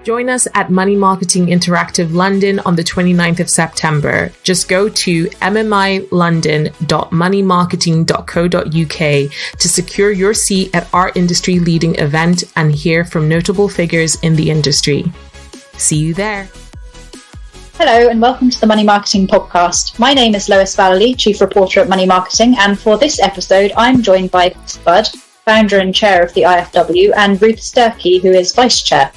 Join us at Money Marketing Interactive London on the 29th of September. Just go to mmilondon.moneymarketing.co.uk to secure your seat at our industry-leading event and hear from notable figures in the industry. See you there. Hello and welcome to the Money Marketing Podcast. My name is Lois Vallely, Chief Reporter at Money Marketing, and for this episode I'm joined by Bud, Founder and Chair of the IFW, and Ruth Sturkey, who is Vice Chair.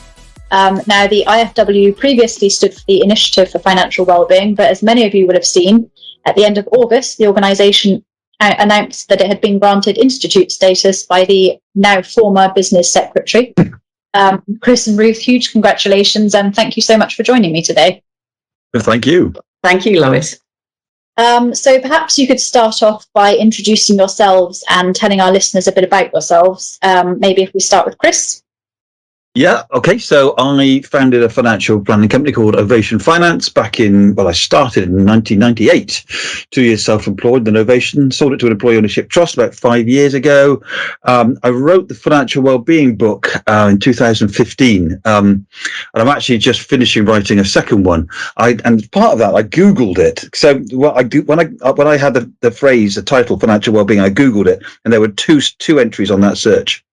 Now, the IFW previously stood for the Initiative for Financial Wellbeing, but as many of you would have seen, at the end of August, the organisation announced that it had been granted institute status by the now former business secretary. Chris and Ruth, huge congratulations, and thank you so much for joining me today. Thank you. Thank you, Lois. So perhaps you could start off by introducing yourselves and telling our listeners a bit about yourselves. Maybe if we start with Chris. Yeah, okay. So I founded a financial planning company called Ovation Finance back in, I started in 1998. 2 years self-employed, then Ovation, sold it to an employee ownership trust about 5 years ago. I wrote the financial wellbeing book in 2015. And I'm actually just finishing writing a second one. And part of that, I Googled it. So what I do, when I had the phrase, the title, financial wellbeing, I Googled it, and there were two entries on that search.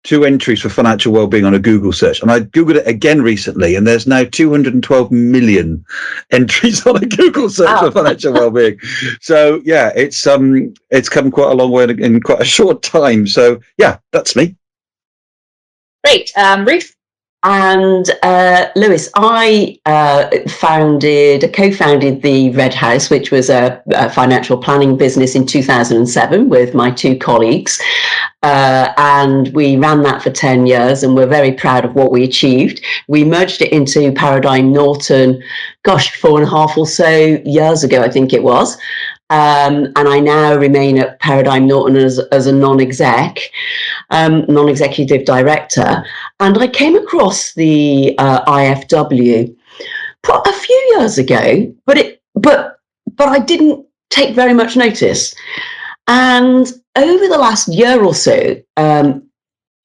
2 entries for financial wellbeing on a Google search, and I Googled it again recently, and there's now 212 million entries on a Google search for financial wellbeing. So yeah, it's come quite a long way in quite a short time. So yeah, that's me. Great, Ruth. And Lois, I co-founded the Red House, which was a financial planning business in 2007 with my 2 colleagues. And we ran that for 10 years and we're very proud of what we achieved. We merged it into Paradigm Norton, 4.5 or so years ago, I think it was. And I now remain at Paradigm Norton as a non-executive director. And I came across the IFW a few years ago, but I didn't take very much notice. And over the last year or so,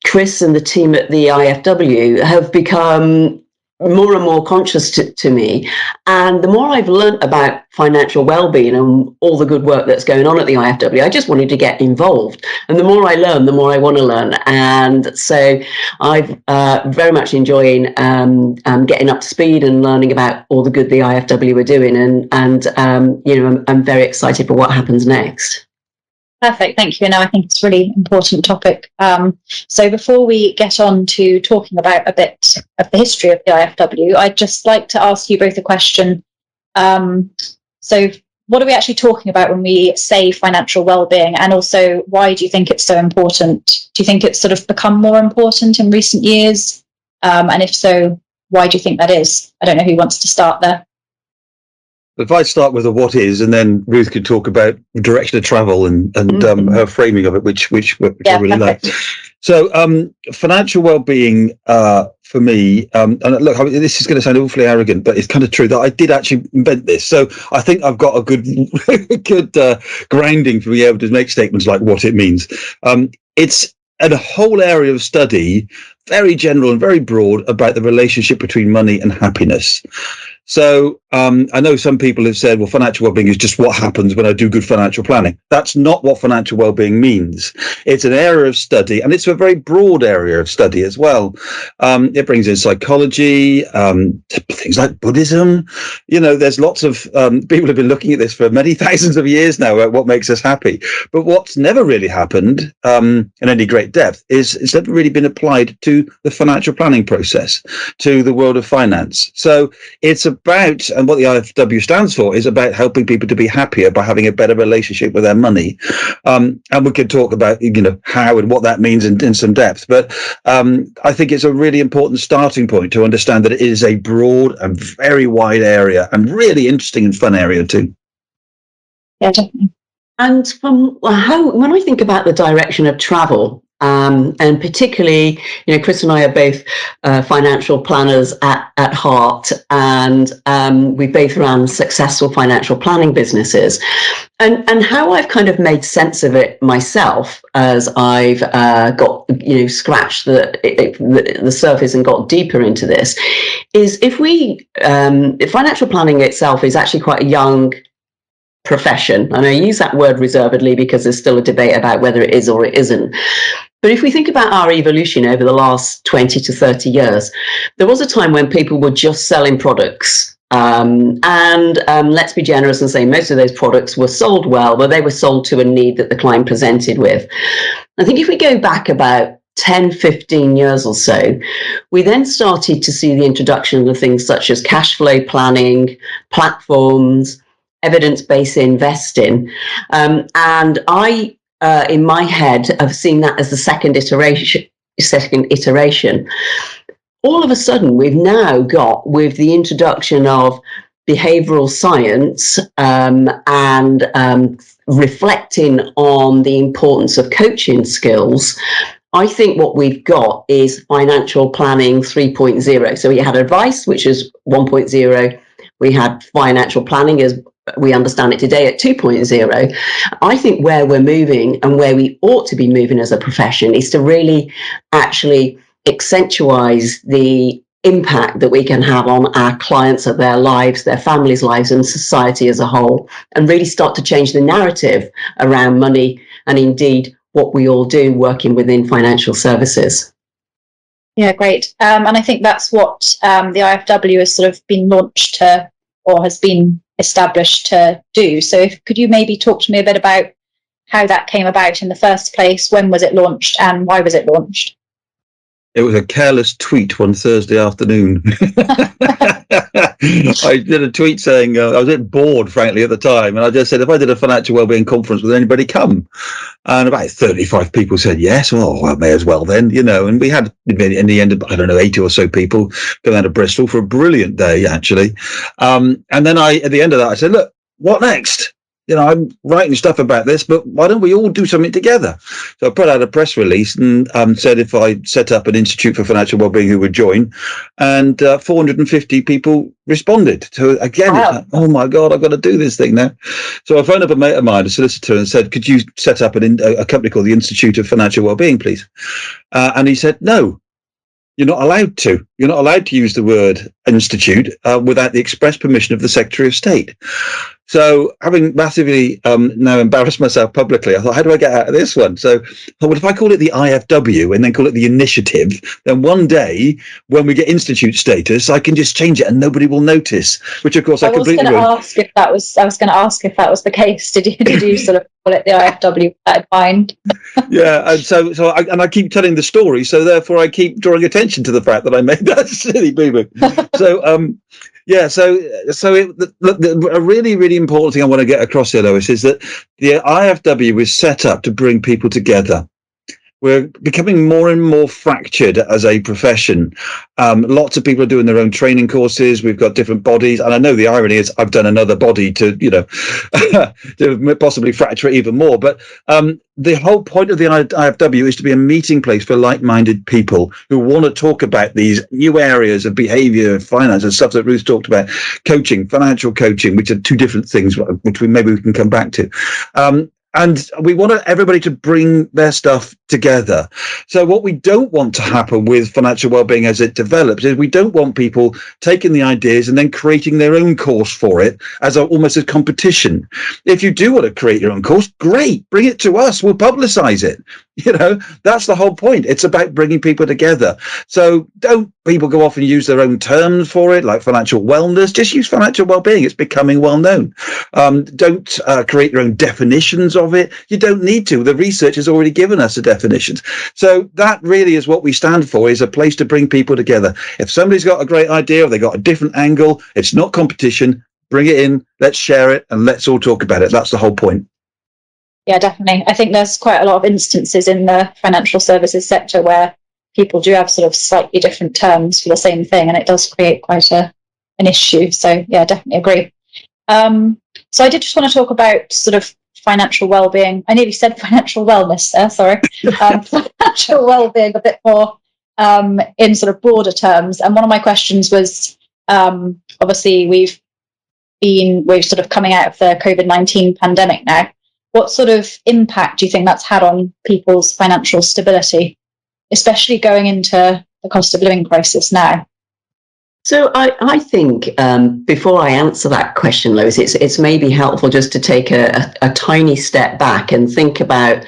Chris and the team at the IFW have become more and more conscious to me. And the more I've learned about financial well-being and all the good work that's going on at the IFW, I just wanted to get involved. And the more I learn, the more I want to learn. And so I've very much enjoying getting up to speed and learning about all the good the IFW are doing. And I'm very excited for what happens next. Perfect, thank you. And I think it's a really important topic. So before we get on to talking about a bit of the history of the IFW, I'd just like to ask you both a question. So what are we actually talking about when we say financial well-being? And also, why do you think it's so important? Do you think it's sort of become more important in recent years? And if so, why do you think that is? I don't know who wants to start there. If I start with the what is, and then Ruth could talk about direction of travel and her framing of it, which I really like. So financial well-being for me, and look, this is going to sound awfully arrogant, but it's kind of true that I did actually invent this. So I think I've got a good grounding for being able to make statements like what it means. It's a whole area of study, very general and very broad, about the relationship between money and happiness. So I know some people have said, well, financial well-being is just what happens when I do good financial planning. That's not what financial well-being means. It's an area of study, and it's a very broad area of study as well. It brings in psychology, things like Buddhism. There's lots of people have been looking at this for many thousands of years now about what makes us happy. But what's never really happened in any great depth is it's never really been applied to the financial planning process, to the world of finance. So it's about, and what the IFW stands for, is about helping people to be happier by having a better relationship with their money. And we could talk about, how and what that means in some depth. But I think it's a really important starting point to understand that it is a broad and very wide area, and really interesting and fun area too. Yeah, definitely. And when I think about the direction of travel, And particularly, Chris and I are both financial planners at heart, and we both ran successful financial planning businesses. And how I've kind of made sense of it myself as I've got, scratched the surface and got deeper into this, is if financial planning itself is actually quite a young profession, and I use that word reservedly because there's still a debate about whether it is or it isn't. But if we think about our evolution over the last 20 to 30 years, there was a time when people were just selling products. Let's be generous and say most of those products were sold well, but they were sold to a need that the client presented with. I think if we go back about 10, 15 years or so, we then started to see the introduction of things such as cash flow planning, platforms, evidence-based investing. And I, in my head, have seen that as the second iteration. All of a sudden, we've now got, with the introduction of behavioral science and reflecting on the importance of coaching skills, I think what we've got is financial planning 3.0. So we had advice, which is 1.0. We had financial planning as we understand it today at 2.0. I think where we're moving and where we ought to be moving as a profession is to really actually accentuate the impact that we can have on our clients, of their lives, their families' lives, and society as a whole, and really start to change the narrative around money and indeed what we all do working within financial services. Yeah, great. And I think that's what the IFW has sort of been launched to, or has been established to do. So could you maybe talk to me a bit about how that came about in the first place? When was it launched and why was it launched? It was a careless tweet one Thursday afternoon. I did a tweet saying I was a bit bored, frankly, at the time, and I just said, if I did a financial wellbeing conference, would anybody come? And about 35 people said yes. Well, I may as well then, and we had, in the end, I don't know, 80 or so people come out of Bristol for a brilliant day, actually. And then at the end of that, I said, look, what next? I'm writing stuff about this, but why don't we all do something together? So I put out a press release and said if I set up an Institute for Financial Wellbeing, who would join, and 450 people responded. So again, wow. It's like, oh my God, I've got to do this thing now. So I phoned up a mate of mine, a solicitor, and said, could you set up a company called the Institute of Financial Wellbeing, please? And he said, no. You're not allowed to. You're not allowed to use the word institute without the express permission of the Secretary of State. So, having massively now embarrassed myself publicly, I thought, how do I get out of this one? So, I thought, well, if I call it the IFW and then call it the initiative, then one day when we get institute status, I can just change it and nobody will notice. Which, of course, I completely. I was going to ask if that was the case. Did you sort of call it the IFW in mind? Yeah, and I keep telling the story, so therefore I keep drawing attention to the fact that I made that silly boo-boo. A really, really important thing I want to get across here, Lois, is that the IFW is set up to bring people together. We're becoming more and more fractured as a profession. Lots of people are doing their own training courses. We've got different bodies. And I know the irony is I've done another body to, to possibly fracture it even more. But the whole point of the IFW is to be a meeting place for like-minded people who want to talk about these new areas of behavior, finance, and stuff that Ruth talked about, coaching, financial coaching, which are two different things, which maybe we can come back to. And we want everybody to bring their stuff together. So what we don't want to happen with financial wellbeing as it develops is we don't want people taking the ideas and then creating their own course for it as almost a competition. If you do want to create your own course, great, bring it to us. We'll publicize it. That's the whole point. It's about bringing people together. So don't people go off and use their own terms for it, like financial wellness. Just use financial wellbeing. It's becoming well known. Don't create your own definitions of it. You don't need to. The research has already given us the definitions. So that really is what we stand for, is a place to bring people together. If somebody's got a great idea or they got a different angle, it's not competition. Bring it in, let's share it, and let's all talk about it. That's the whole point. Yeah, definitely. I think there's quite a lot of instances in the financial services sector where people do have sort of slightly different terms for the same thing, and it does create quite an issue. So yeah, definitely agree. So I did just want to talk about sort of financial well-being. I nearly said financial wellness there, sorry. Financial well-being a bit more in sort of broader terms. And one of my questions was, obviously we're sort of coming out of the COVID-19 pandemic now. What sort of impact do you think that's had on people's financial stability, especially going into the cost of living crisis now? So I think before I answer that question, Lois, it's maybe helpful just to take a tiny step back and think about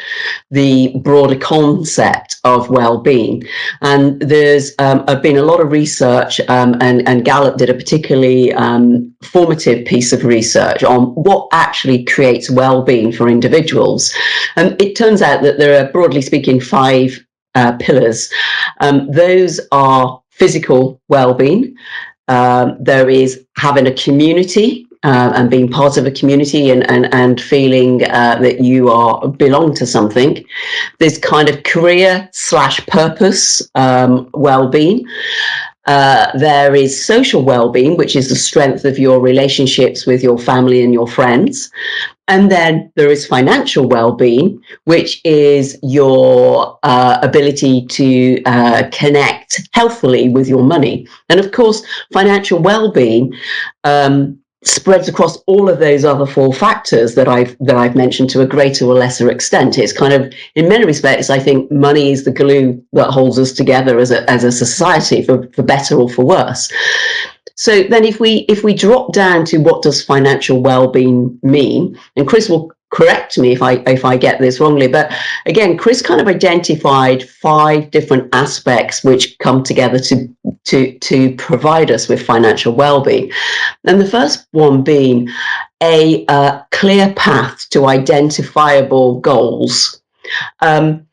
the broader concept of well-being. And there's been a lot of research, and Gallup did a particularly formative piece of research on what actually creates well-being for individuals. And it turns out that there are, broadly speaking, 5 pillars. Those are physical well-being. There is having a community and being part of a community and feeling that you belong to something. There's kind of career/purpose well-being. There is social well-being, which is the strength of your relationships with your family and your friends. And then there is financial well-being, which is your ability to connect healthily with your money. And of course, financial well-being spreads across all of those other 4 factors that I've mentioned to a greater or lesser extent. It's kind of, in many respects, I think money is the glue that holds us together as a society, for better or for worse. So then if we drop down to what does financial well-being mean, and Chris will correct me if I get this wrongly, but again, Chris kind of identified 5 different aspects which come together to provide us with financial well-being. And the first one being a clear path to identifiable goals. And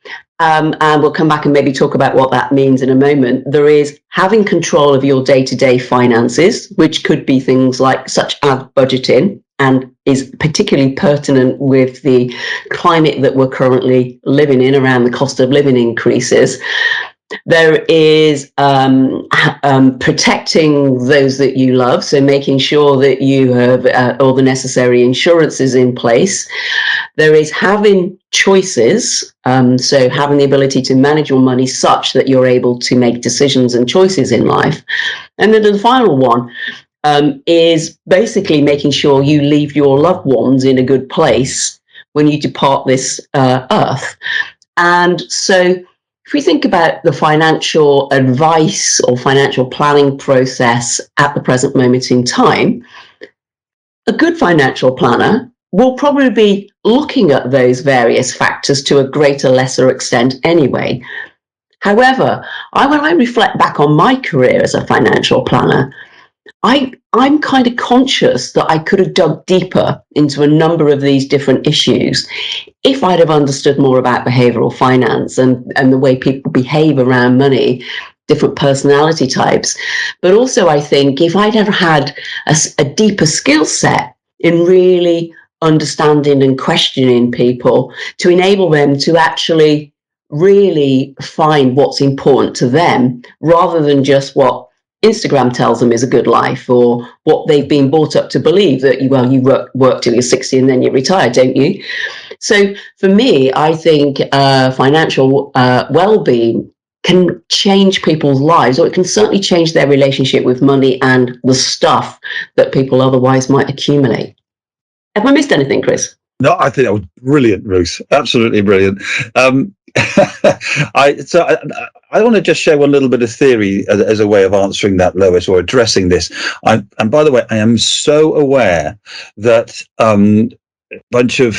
we'll come back and maybe talk about what that means in a moment. There is having control of your day-to-day finances, which could be things like such as budgeting, and is particularly pertinent with the climate that we're currently living in around the cost of living increases. There is protecting those that you love, so making sure that you have all the necessary insurances in place. There is having choices, so having the ability to manage your money such that you're able to make decisions and choices in life. And then the final one is basically making sure you leave your loved ones in a good place when you depart this earth. And so if we think about the financial advice or financial planning process at the present moment in time, a good financial planner will probably be looking at those various factors to a greater, lesser extent anyway. However, when I reflect back on my career as a financial planner, I'm kind of conscious that I could have dug deeper into a number of these different issues if I'd have understood more about behavioral finance and the way people behave around money, different personality types. But also, I think if I'd ever had a deeper skill set in really understanding and questioning people to enable them to actually really find what's important to them rather than just what Instagram tells them is a good life, or what they've been brought up to believe that, well, you work till you're 60 and then you retire, don't you? So for me, I think financial well-being can change people's lives, or it can certainly change their relationship with money and the stuff that people otherwise might accumulate. Have I missed anything, Chris? No, I think that was brilliant, Ruth. Absolutely brilliant. I want to just share one little bit of theory as a way of answering that, Lois, or addressing this. And by the way, I am so aware that a bunch of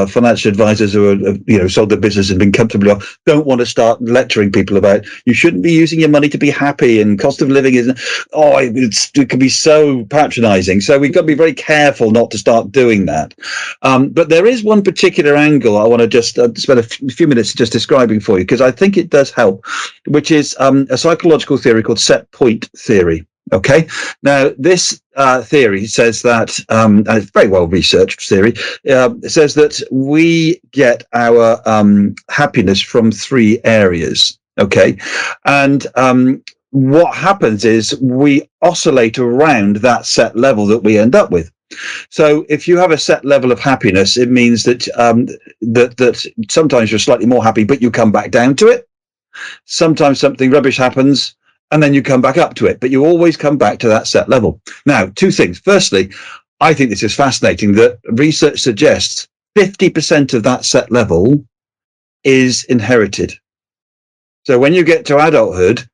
financial advisors who have sold their business and been comfortably off don't want to start lecturing people about you shouldn't be using your money to be happy, and cost of living it can be so patronizing. So we've got to be very careful not to start doing that. But there is one particular angle I want to just spend a few minutes just describing for you, because I think it does help, which is a psychological theory called set point theory. Okay. Now, this theory says that, and it's very well researched theory, it says that we get our happiness from 3 areas. Okay. And what happens is we oscillate around that set level that we end up with. So if you have a set level of happiness, it means that that sometimes you're slightly more happy, but you come back down to it. Sometimes something rubbish happens, and then you come back up to it, but you always come back to that set level. Now, two things. Firstly, I think this is fascinating that research suggests 50% of that set level is inherited. So when you get to adulthood,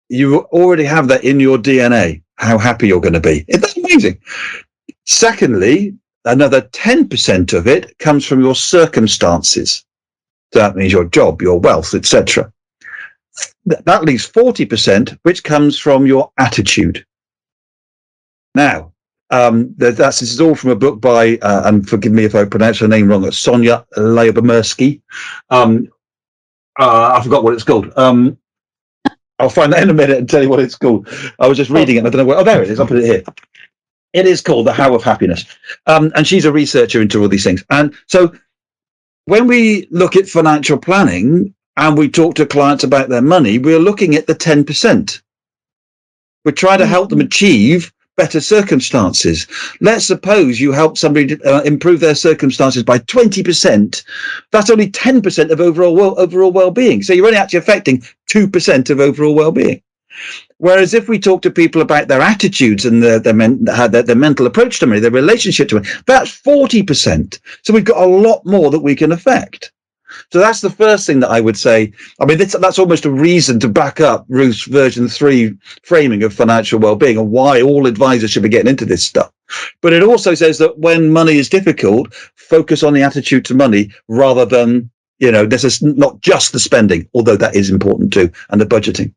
you already have that in your DNA, how happy you're going to be. That's amazing. Secondly, another 10% of it comes from your circumstances. So that means your job, your wealth, etc. That leaves 40%, which comes from your attitude. Now, this is all from a book by, and forgive me if I pronounce her name wrong, Sonia Lyubomirsky. I forgot what it's called. I'll find that in a minute and tell you what it's called. I was just reading it and I don't know where. Oh, there it is. I'll put it here. It is called The How of Happiness. And she's a researcher into all these things. And so when we look at financial planning and we talk to clients about their money, we're looking at the 10%. We're trying to help them achieve better circumstances. Let's suppose you help somebody improve their circumstances by 20%. That's only 10% of overall well-being. So you're only actually affecting 2% of overall well-being. Whereas if we talk to people about their attitudes and their mental approach to money, their relationship to money, that's 40%. So we've got a lot more that we can affect. So that's the first thing that I would say. I mean, that's almost a reason to back up Ruth's version 3 framing of financial well-being and why all advisors should be getting into this stuff. But it also says that when money is difficult, focus on the attitude to money rather than, this is not just the spending, although that is important too, and the budgeting.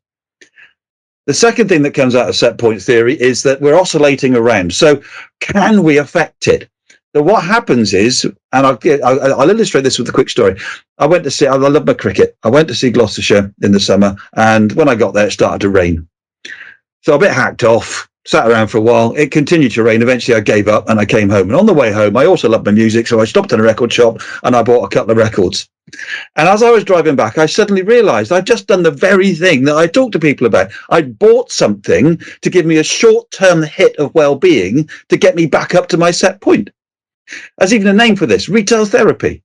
The second thing that comes out of set point theory is that we're oscillating around. So can we affect it? So what happens is, and I'll illustrate this with a quick story. I love my cricket. I went to see Gloucestershire in the summer, and when I got there, it started to rain. So a bit hacked off, sat around for a while. It continued to rain. Eventually I gave up and I came home. And on the way home, I also loved my music. So I stopped in a record shop and I bought a couple of records. And as I was driving back, I suddenly realized I'd just done the very thing that I talk to people about. I'd bought something to give me a short-term hit of well-being to get me back up to my set point. There's even a name for this, retail therapy.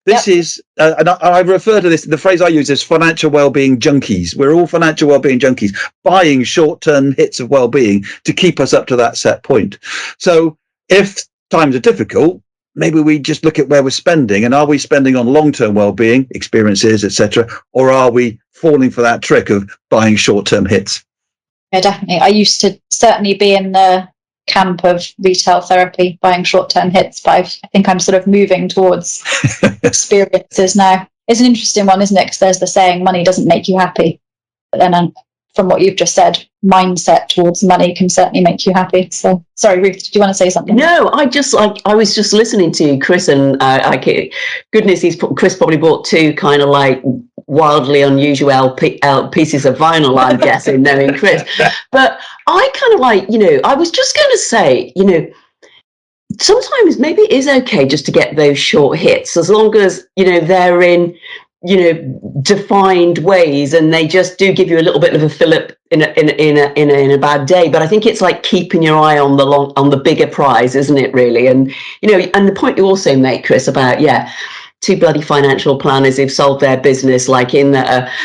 This is, and I refer to this, the phrase I use is financial well-being junkies. We're all financial well-being junkies, buying short-term hits of well-being to keep us up to that set point. So if times are difficult, maybe we just look at where we're spending, and are we spending on long-term well-being, experiences, etc., or are we falling for that trick of buying short-term hits? Yeah, definitely. I used to certainly be in the camp of retail therapy, buying short-term hits, but I think I'm sort of moving towards experiences now. It's an interesting one, isn't it? Because there's the saying, money doesn't make you happy. But then from what you've just said, mindset towards money can certainly make you happy. So, sorry, Ruth, did you want to say something? No, I was just listening to Chris, and Chris probably bought 2 kind of like wildly unusual pieces of vinyl, I'm guessing, knowing Chris. But I kind of like, I was just going to say, sometimes maybe it is okay just to get those short hits, as long as, they're in, defined ways, and they just do give you a little bit of a fillip in a bad day. But I think it's like keeping your eye on the bigger prize, isn't it, really? And, and the point you also make, Chris, about, 2 bloody financial planners who've sold their business like in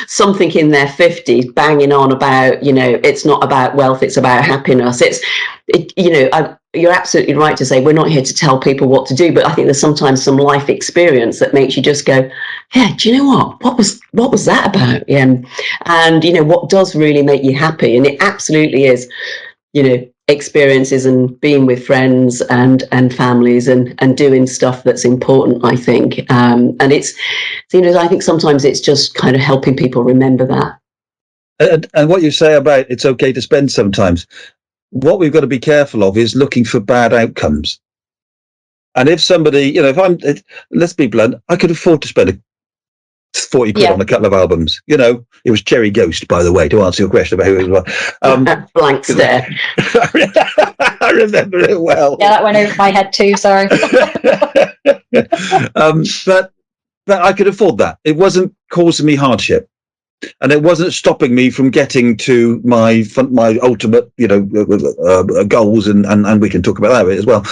something in their 50s, banging on about, it's not about wealth, it's about happiness. You're absolutely right to say we're not here to tell people what to do, but I think there's sometimes some life experience that makes you just go, yeah, do you know what was that about? And what does really make you happy? And it absolutely is, experiences and being with friends and families and doing stuff that's important, I think. And it's, I think sometimes it's just kind of helping people remember that. And what you say about it's okay to spend sometimes, what we've got to be careful of is looking for bad outcomes. And if somebody, let's be blunt, I could afford to spend 40 quid on a couple of albums. It was Cherry Ghost, by the way, to answer your question about who it was. Blank stare. I remember it well. Yeah, that went over my head too, sorry. But I could afford that. It wasn't causing me hardship. and it wasn't stopping me from getting to my ultimate, goals, and we can talk about that as well.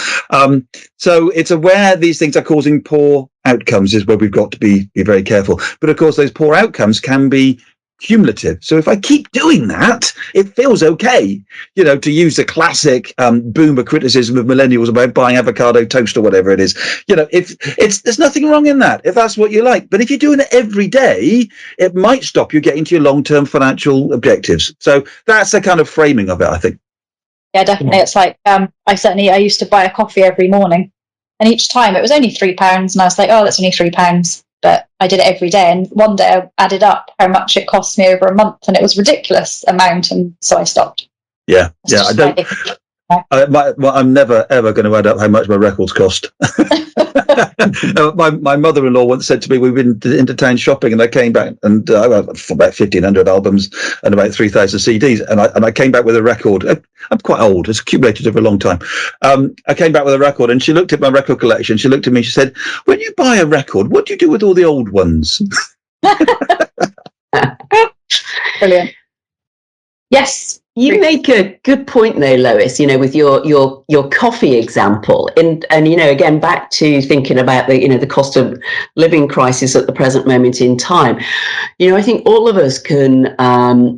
So it's aware these things are causing poor outcomes is where we've got to be very careful. But of course, those poor outcomes can be cumulative. So if I keep doing that, it feels okay, to use the classic boomer criticism of millennials about buying avocado toast or whatever it is. There's nothing wrong in that if that's what you like. But if you're doing it every day, it might stop you getting to your long-term financial objectives. So that's the kind of framing of it, I think. Yeah, definitely. It's like I used to buy a coffee every morning, and each time it was only £3, and I was like, oh, that's only £3. But I did it every day, and one day I added up how much it cost me over a month, and it was a ridiculous amount, and so I stopped. Yeah. I'm never ever going to add up how much my records cost. My mother-in-law once said to me, we've been into town shopping, and I came back and I had about 1,500 albums and about 3,000 CDs, and I came back with a record. I'm quite old; it's accumulated over a long time. I came back with a record, and she looked at my record collection. She looked at me. She said, "When you buy a record, what do you do with all the old ones?" Brilliant. Yes. You make a good point though, Lois, with your coffee example. And again, back to thinking about the cost of living crisis at the present moment in time. I think all of us can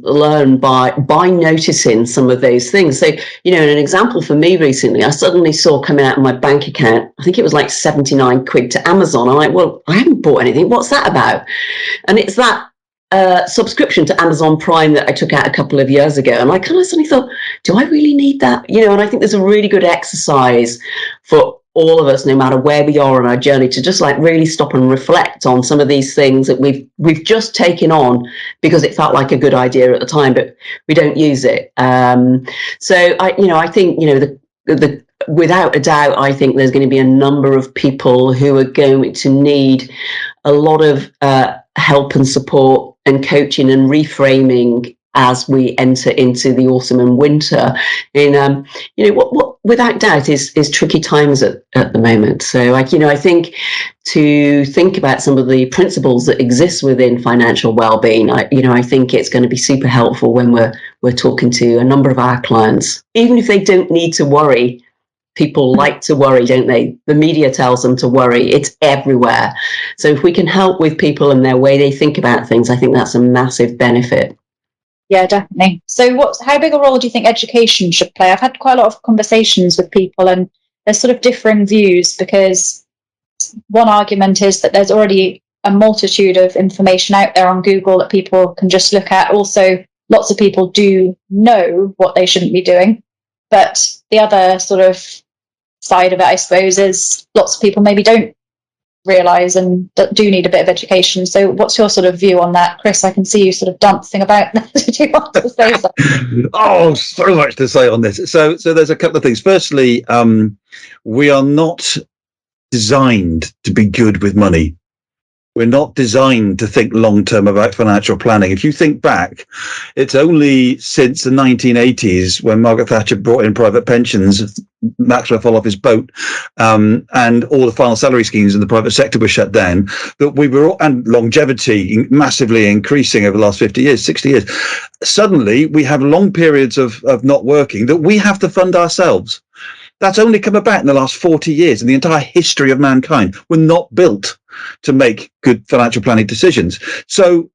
learn by noticing some of those things. So, an example for me recently, I suddenly saw coming out of my bank account, I think it was like 79 quid to Amazon. I'm like, well, I haven't bought anything. What's that about? And it's that subscription to Amazon Prime that I took out a couple of years ago, and I kind of suddenly thought, do I really need that? And I think there's a really good exercise for all of us, no matter where we are on our journey, to just like really stop and reflect on some of these things that we've just taken on because it felt like a good idea at the time, but we don't use it. So I think the without a doubt, I think there's going to be a number of people who are going to need a lot of help and support and coaching and reframing as we enter into the autumn and winter in what without doubt is tricky times at the moment. So I think to think about some of the principles that exist within financial well-being, I think it's going to be super helpful when we're talking to a number of our clients, even if they don't need to worry. People like to worry, don't they? The media tells them to worry. It's everywhere. So if we can help with people and their way they think about things, I think that's a massive benefit. Yeah, definitely. So how big a role do you think education should play? I've had quite a lot of conversations with people, and there's sort of differing views, because one argument is that there's already a multitude of information out there on Google that people can just look at. Also, lots of people do know what they shouldn't be doing. But the other sort of side of it, I suppose, is lots of people maybe don't realise and do need a bit of education. So what's your sort of view on that? Chris, I can see you sort of dancing about. Do you want to say something? Oh, so much to say on this. So there's a couple of things. Firstly, we are not designed to be good with money. We're not designed to think long-term about financial planning. If you think back, it's only since the 1980s, when Margaret Thatcher brought in private pensions, Maxwell fell off his boat, and all the final salary schemes in the private sector were shut down, that we were, and longevity massively increasing over the last 50 years, 60 years. Suddenly, we have long periods of not working that we have to fund ourselves. That's only come about in the last 40 years, in the entire history of mankind. We're not built to make good financial planning decisions. So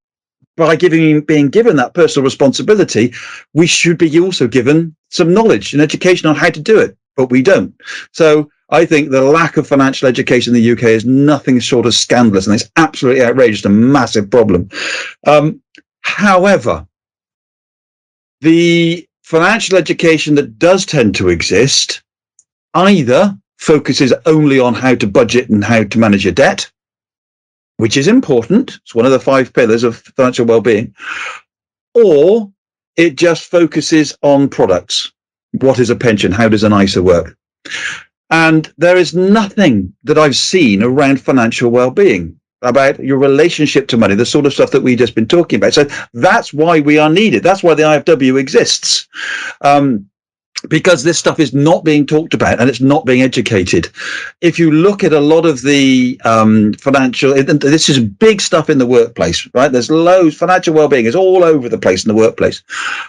by being given that personal responsibility, we should be also given some knowledge and education on how to do it, but we don't. So I think the lack of financial education in the UK is nothing short of scandalous, and it's absolutely outrageous, a massive problem. However, the financial education that does tend to exist either focuses only on how to budget and how to manage your debt, which is important. It's one of the 5 pillars of financial well-being, or it just focuses on products. What is a pension? How does an ISA work? And there is nothing that I've seen around financial well-being, about your relationship to money, the sort of stuff that we've just been talking about. So that's why we are needed. That's why the IFW exists. because this stuff is not being talked about and it's not being educated. If you look at a lot of the financial, this is big stuff in the workplace, right? There's loads, financial well-being is all over the place in the workplace.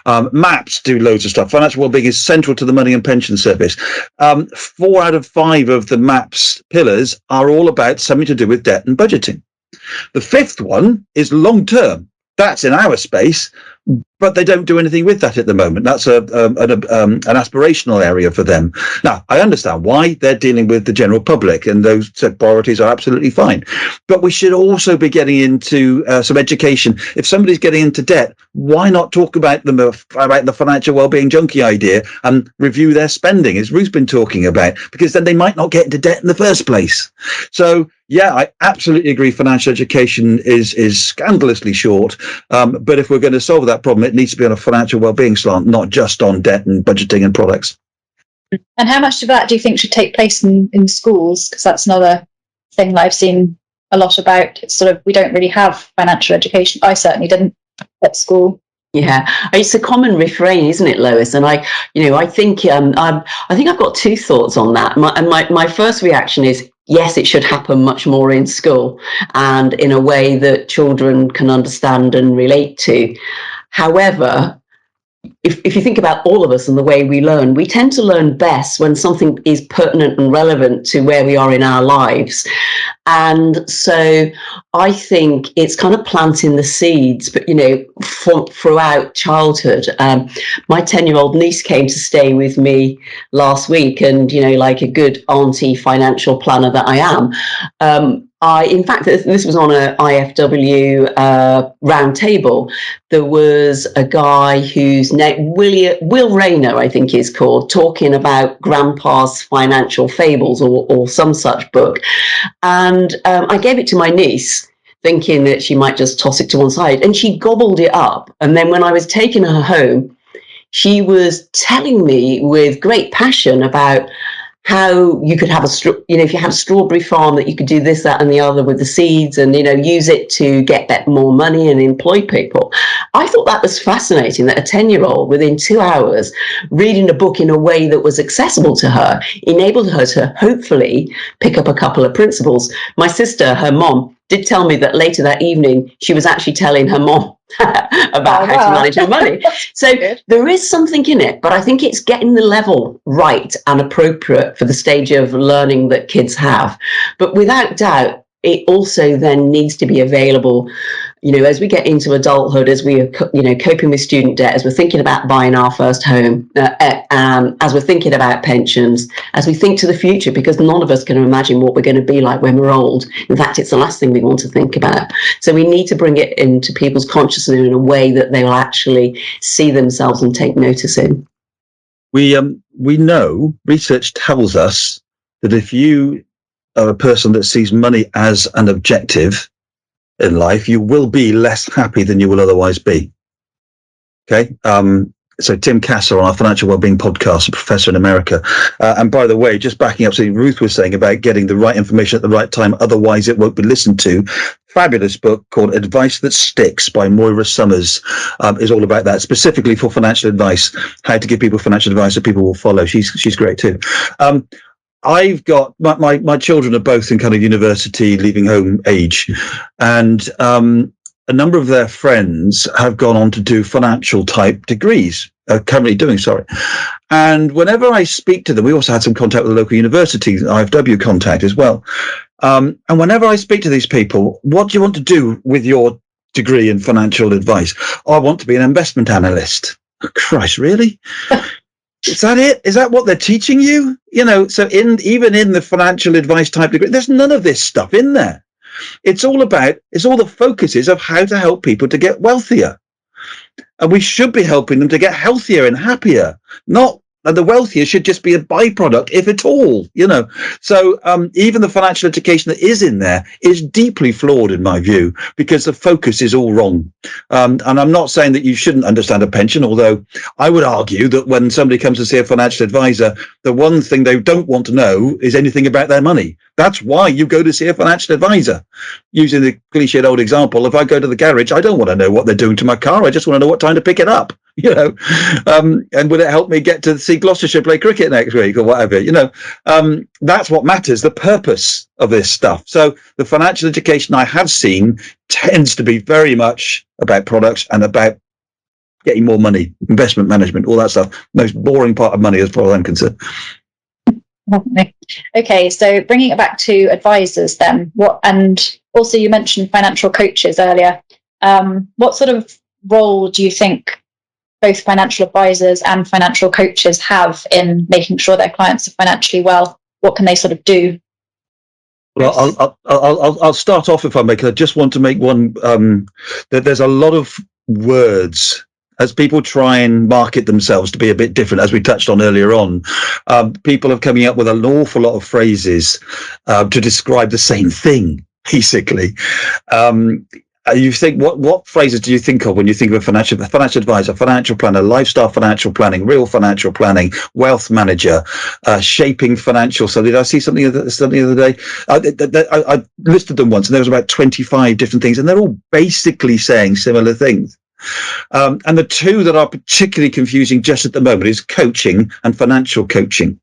MAPS do loads of stuff. Financial well-being is central to the Money and Pension Service. 4 out of 5 of the MAPS pillars are all about something to do with debt and budgeting. The 5th one is long-term. That's in our space, but they don't do anything with that at the moment. That's an aspirational area for them. Now, I understand why. They're dealing with the general public, and those priorities are absolutely fine. But we should also be getting into some education. If somebody's getting into debt, why not talk about the financial well-being junkie idea and review their spending, as Ruth's been talking about, because then they might not get into debt in the first place. So, yeah, I absolutely agree. Financial education is scandalously short. But if we're going to solve that problem, it needs to be on a financial well-being slant, not just on debt and budgeting and products. And how much of that do you think should take place in schools? Because that's another thing that I've seen a lot about. It's sort of, we don't really have financial education. I certainly didn't at school. Yeah, it's a common refrain, isn't it, Lois? And I think I've got 2 thoughts on that. My first reaction is, yes, it should happen much more in school and in a way that children can understand and relate to. However, if you think about all of us and the way we learn, we tend to learn best when something is pertinent and relevant to where we are in our lives. And so I think it's kind of planting the seeds, but, throughout childhood. My 10-year-old niece came to stay with me last week, and, like a good auntie financial planner that I am, in fact, this was on a IFW round table. There was a guy whose name, Will Rayner, I think is called, talking about Grandpa's Financial Fables or some such book. And I gave it to my niece, thinking that she might just toss it to one side. And she gobbled it up. And then when I was taking her home, she was telling me with great passion about how you could have if you have a strawberry farm, that you could do this, that, and the other with the seeds, and use it to get more money and employ people. I thought that was fascinating, that a 10-year-old within 2 hours reading a book in a way that was accessible to her enabled her to hopefully pick up a couple of principles. My sister, her mom, did tell me that later that evening she was actually telling her mom about how to manage her money. So there is something in it, but I think it's getting the level right and appropriate for the stage of learning that kids have. But without doubt, it also then needs to be available, as we get into adulthood, as we are, coping with student debt, as we're thinking about buying our first home, as we're thinking about pensions, as we think to the future, because none of us can imagine what we're going to be like when we're old. In fact, it's the last thing we want to think about. So we need to bring it into people's consciousness in a way that they will actually see themselves and take notice in. We know, research tells us that if you are a person that sees money as an objective in life, you will be less happy than you will otherwise be. Okay. So Tim Kasser on our Financial Wellbeing podcast, a professor in America. And by the way, just backing up something Ruth was saying about getting the right information at the right time, otherwise it won't be listened to. Fabulous book called Advice That Sticks by Moira Summers is all about that, specifically for financial advice, how to give people financial advice that people will follow. She's great too. I've got my children are both in kind of university, leaving home age, and a number of their friends have gone on to do financial type degrees, currently doing, and whenever I speak to them, we also had some contact with the local university, IFW contact as well, and whenever I speak to these people, what do you want to do with your degree in financial advice? I want to be an investment analyst. Oh, Christ, really? Is that it? Is that what they're teaching you? So even in the financial advice type degree, there's none of this stuff in there. It's all the focuses of how to help people to get wealthier. And we should be helping them to get healthier and happier, and the wealthier should just be a byproduct, if at all, So even the financial education that is in there is deeply flawed, in my view, because the focus is all wrong. And I'm not saying that you shouldn't understand a pension, although I would argue that when somebody comes to see a financial advisor, the one thing they don't want to know is anything about their money. That's why you go to see a financial advisor. Using the cliched old example, if I go to the garage, I don't want to know what they're doing to my car. I just want to know what time to pick it up. And will it help me get to see Gloucestershire play cricket next week or whatever? That's what matters, the purpose of this stuff. So the financial education I have seen tends to be very much about products and about getting more money, investment management, all that stuff. Most boring part of money as far as I'm concerned. Okay, so bringing it back to advisors then, and also you mentioned financial coaches earlier. What sort of role do you think both financial advisors and financial coaches have in making sure their clients are financially well? What can they sort of do? Well, I'll start off, if I may, because I just want to make one, that there's a lot of words as people try and market themselves to be a bit different, as we touched on earlier on. People are coming up with an awful lot of phrases to describe the same thing, basically. You think, what phrases do you think of when you think of a financial advisor, financial planner, lifestyle financial planning, real financial planning, wealth manager, shaping financial? So did I see something the other day? I listed them once, and there was about 25 different things, and they're all basically saying similar things. And the two that are particularly confusing just at the moment is coaching and financial coaching.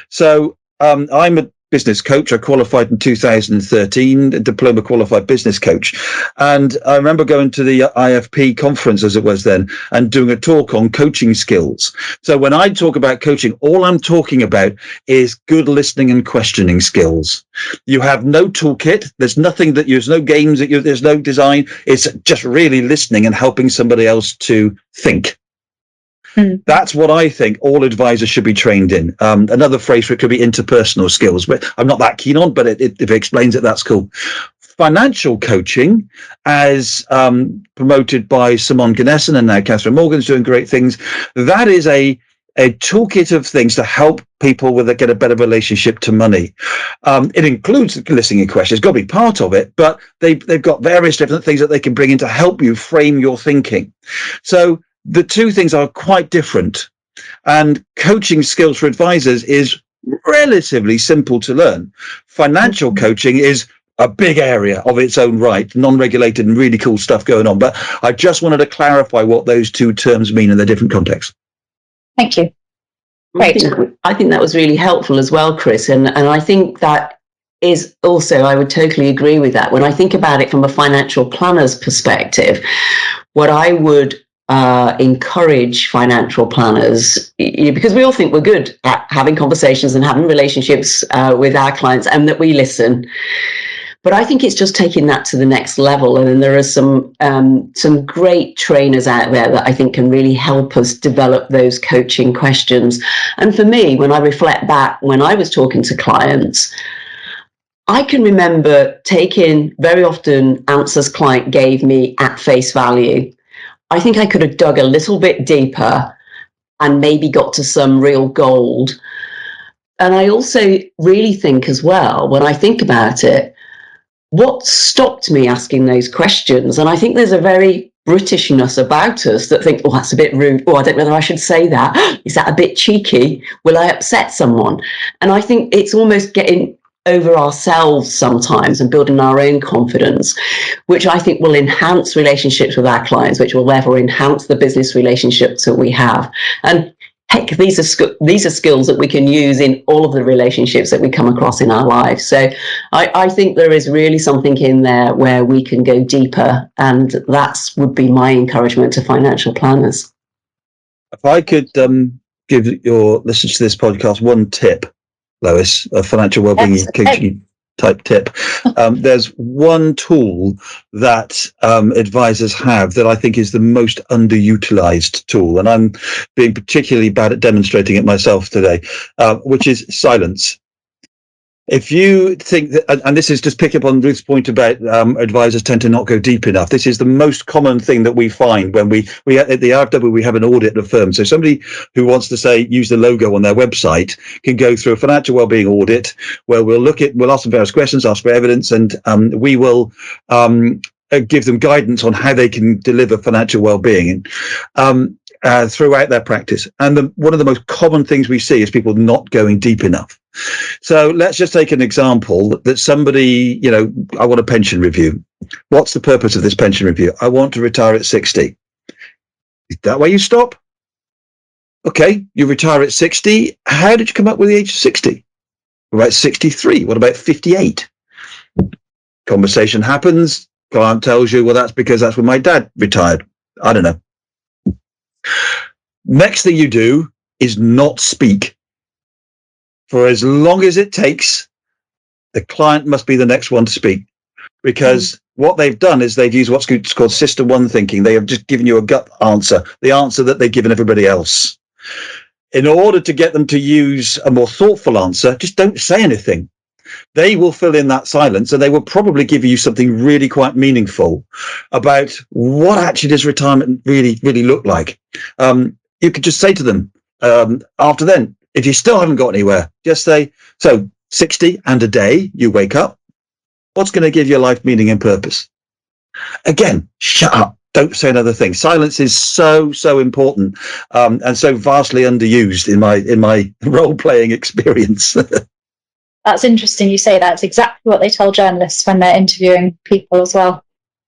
So I'm a business coach. I qualified in 2013, a diploma qualified business coach. And I remember going to the IFP conference, as it was then, and doing a talk on coaching skills. So when I talk about coaching, all I'm talking about is good listening and questioning skills. You have no toolkit. There's nothing there's no games, there's no design. It's just really listening and helping somebody else to think. That's what I think all advisors should be trained in. Another phrase for it could be interpersonal skills, but I'm not that keen on, but if it explains it, that's cool. Financial coaching, as promoted by Simone Ganessen, and now Catherine Morgan's doing great things. That is a toolkit of things to help people get a better relationship to money. It includes listening and questions. It's got to be part of it, but they've got various different things that they can bring in to help you frame your thinking. So the two things are quite different, and coaching skills for advisors is relatively simple to learn. Financial coaching is a big area of its own right, non-regulated and really cool stuff going on. But I just wanted to clarify what those two terms mean in their different contexts. Thank you. Great. I think that was really helpful as well, Chris. And I think that is also, I would totally agree with that. When I think about it from a financial planner's perspective, what I would encourage financial planners, because we all think we're good at having conversations and having relationships with our clients, and that we listen. But I think it's just taking that to the next level. And then there are some great trainers out there that I think can really help us develop those coaching questions. And for me, when I reflect back, when I was talking to clients, I can remember taking very often answers client gave me at face value. I think I could have dug a little bit deeper and maybe got to some real gold. And I also really think as well, when I think about it, what stopped me asking those questions? And I think there's a very Britishness about us that think, oh, that's a bit rude. Oh, I don't know whether I should say that. Is that a bit cheeky? Will I upset someone? And I think it's almost getting over ourselves sometimes and building our own confidence, which I think will enhance relationships with our clients, which will therefore enhance the business relationships that we have. And heck, these are skills that we can use in all of the relationships that we come across in our lives. So I think there is really something in there where we can go deeper, and that would be my encouragement to financial planners. If I could give your listeners to this podcast one tip, Lois, a financial wellbeing coaching type tip. There's one tool that advisors have that I think is the most underutilized tool, and I'm being particularly bad at demonstrating it myself today, which is silence. If you think that, and this is just pick up on Ruth's point about advisors tend to not go deep enough. This is the most common thing that we find when we at the RFW, we have an audit of firms. So somebody who wants to say use the logo on their website can go through a financial wellbeing audit where we'll ask them various questions, ask for evidence, and we will give them guidance on how they can deliver financial wellbeing throughout their practice. And one of the most common things we see is people not going deep enough. So let's just take an example that somebody, I want a pension review. What's the purpose of this pension review? I want to retire at 60. Is that where you stop? Okay, you retire at 60. How did you come up with the age of 60? What about 63? What about 58? Conversation happens. Client tells you, well, that's because that's when my dad retired. I don't know. Next thing you do is not speak. For as long as it takes, the client must be the next one to speak. Because what they've done is they've used what's called system one thinking. They have just given you a gut answer, the answer that they've given everybody else. In order to get them to use a more thoughtful answer, just don't say anything. They will fill in that silence, and they will probably give you something really quite meaningful about what actually does retirement really, really look like. You could just say to them after then, if you still haven't got anywhere, just say, so 60 and a day, you wake up. What's going to give your life meaning and purpose? Again, shut up. Don't say another thing. Silence is so important, and so vastly underused in my role-playing experience. That's interesting you say that. It's exactly what they tell journalists when they're interviewing people as well.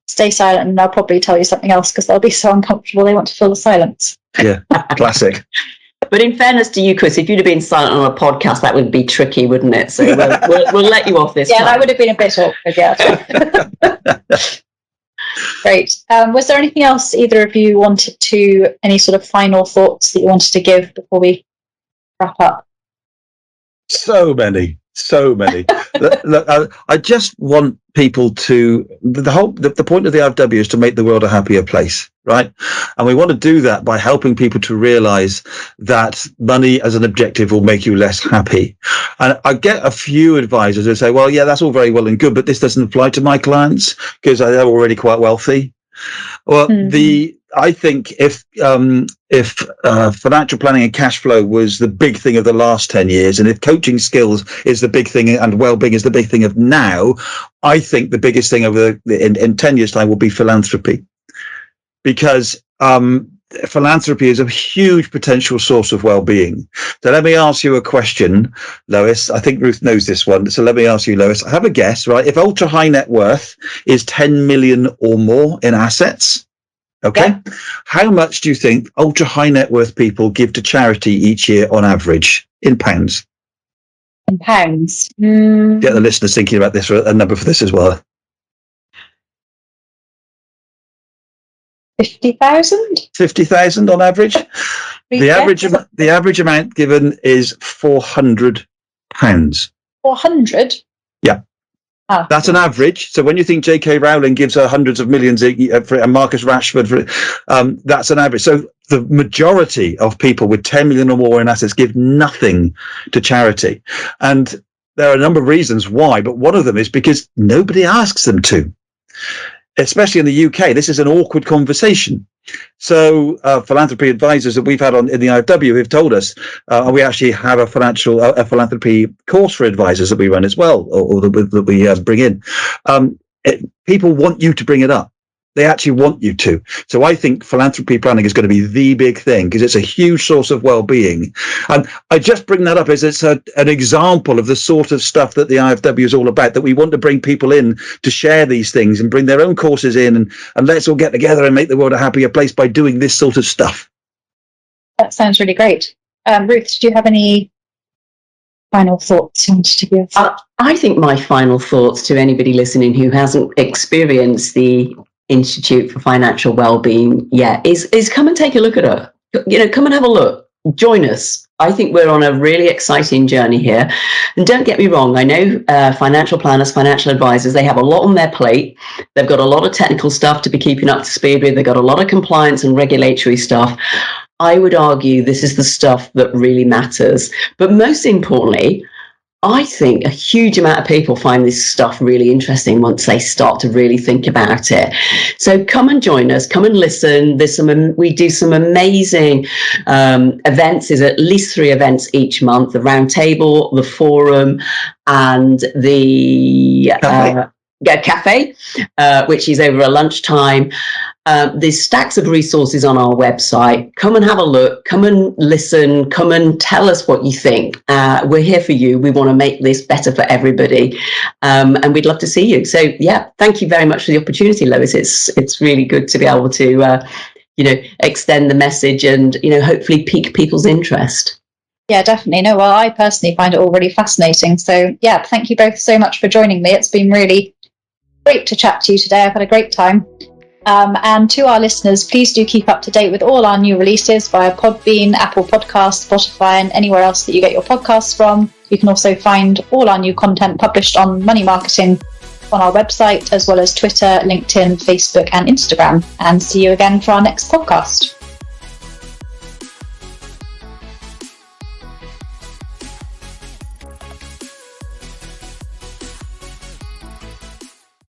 Stay silent and they'll probably tell you something else because they'll be so uncomfortable they want to fill the silence. Yeah, classic. But in fairness to you, Chris, if you'd have been silent on a podcast, that would be tricky, wouldn't it? So we'll let you off this time. That would have been a bit awkward, yeah. Great. Was there anything else either of you wanted to, any sort of final thoughts that you wanted to give before we wrap up? So many. Look, I just want people to, the point of the IFW is to make the world a happier place, right? And we want to do that by helping people to realize that money as an objective will make you less happy. And I get a few advisors who say, well, yeah, that's all very well and good, but this doesn't apply to my clients because they're already quite wealthy. Well, I think if financial planning and cash flow was the big thing of the last 10 years, and if coaching skills is the big thing and well-being is the big thing of now, I think the biggest thing in 10 years' time will be philanthropy. Because philanthropy is a huge potential source of well-being. So let me ask you a question, Lois. I think Ruth knows this one. So let me ask you, Lois, have a guess, right? If ultra high net worth is 10 million or more in assets, okay, yeah, how much do you think ultra high net worth people give to charity each year on average in pounds? In pounds? Get the listeners thinking about this, a number for this as well. 50,000? 50,000 on average. The average amount given is £400. 400? Yeah. Oh. That's an average. So when you think J.K. Rowling gives her hundreds of millions and Marcus Rashford, that's an average. So the majority of people with 10 million or more in assets give nothing to charity. And there are a number of reasons why, but one of them is because nobody asks them to. Especially in the UK, this is an awkward conversation. So philanthropy advisors that we've had in the IFW have told us, we actually have a philanthropy course for advisors that we run as well, or that we bring in. People want you to bring it up. They actually want you to. So I think philanthropy planning is going to be the big thing because it's a huge source of well-being. And I just bring that up as it's an example of the sort of stuff that the IFW is all about, that we want to bring people in to share these things and bring their own courses in and let's all get together and make the world a happier place by doing this sort of stuff. That sounds really great. Ruth, do you have any final thoughts you wanted to give? I think my final thoughts to anybody listening who hasn't experienced the Institute for Financial Wellbeing yet is come and take a look at it. Come and have a look. Join us. I think we're on a really exciting journey here. And don't get me wrong, I know financial planners, financial advisors, they have a lot on their plate. They've got a lot of technical stuff to be keeping up to speed with. They've got a lot of compliance and regulatory stuff. I would argue this is the stuff that really matters. But most importantly, I think a huge amount of people find this stuff really interesting once they start to really think about it. So come and join us, come and listen. We do some amazing events. There's at least 3 events each month: the roundtable, the forum, and the cafe, which is over a lunchtime. There's stacks of resources on our website. Come and have a look, come and listen, come and tell us what you think. We're here for you. We want to make this better for everybody. And we'd love to see you. So yeah, thank you very much for the opportunity, Lois. It's really good to be able to extend the message and, hopefully pique people's interest. Yeah, definitely. No, well, I personally find it all really fascinating. So yeah, thank you both so much for joining me. It's been really great to chat to you today. I've had a great time. And to our listeners, please do keep up to date with all our new releases via Podbean, Apple Podcasts, Spotify, and anywhere else that you get your podcasts from. You can also find all our new content published on money marketing on our website, as well as Twitter, LinkedIn, Facebook, and Instagram. And see you again for our next podcast.